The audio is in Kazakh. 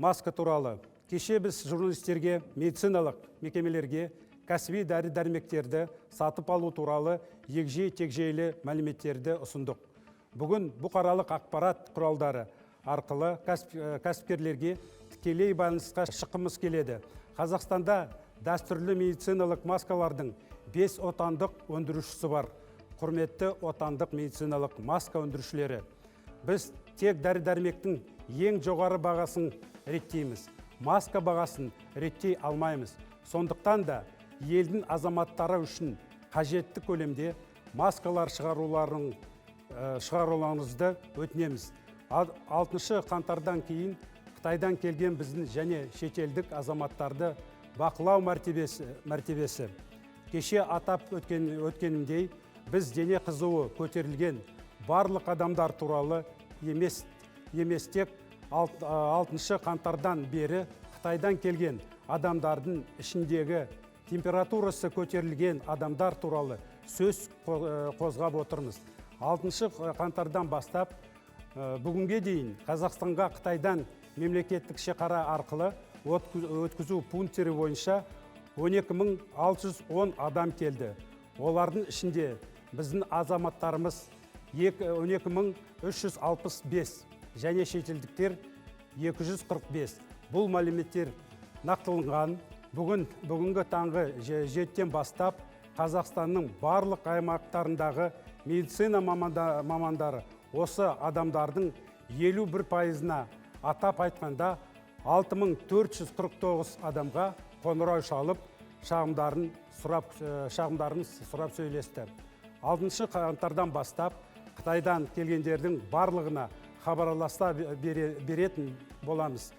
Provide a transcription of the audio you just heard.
маска туралы. Кеше біз журналистерге, медициналық мекемелерге кәсіби дәрі-дәрмектерді сатып алу туралы егжей-тегжейлі мәліметтерді ұсындық. Бүгін бұқаралық ақпарат құралдары арқылы кәсіпкерлерге тікелей байланысқа шыққымыз келеді. Қазақстанда дәстүрлі медициналық маскалардың 5 отандық өндірушісі бар. Құрметті отандық медициналық маска өндірушілері. Біз тек дәрі-дәрмектің ең жоғары бағасын реттейміз. Маска бағасын реттей алмаймыз. Сондықтан да елдің азаматтары үшін қажетті көлемде маскалар шығаруларыңызды өтінеміз. 6 қаңтардан кейін Қытайдан келген біздің және шетелдік азаматтарды бақылау мәртебесі. Кеше атап өткенімдей, біз дене қызуы көтерілген барлық адамдар туралы емес тек 6 қаңтардан бері Қытайдан келген адамдардың ішіндегі температурасы көтерілген адамдар туралы сөз қозғап отырмыз. 6 қаңтардан бастап бүгінге дейін Қазақстанға Қытайдан мемлекеттік шекара арқылы өткізу пункттері бойынша 12610 адам келді. Олардың ішінде біздің азаматтарымыз 12365 және шетелдіктер 245. Бұл мәліметтер нақтыланған. Бүгінгі таңғы 7-тен бастап Қазақстанның барлық аймақтарындағы медицина мамандары осы адамдардың 51%-на, атап айтқанда 6449 адамға қоңырау шалып, шағымдарын сұрап сөйлесті. 6 қаңтардан бастап Қытайдан келгендердің барлығына хабарласа беретін боламыз.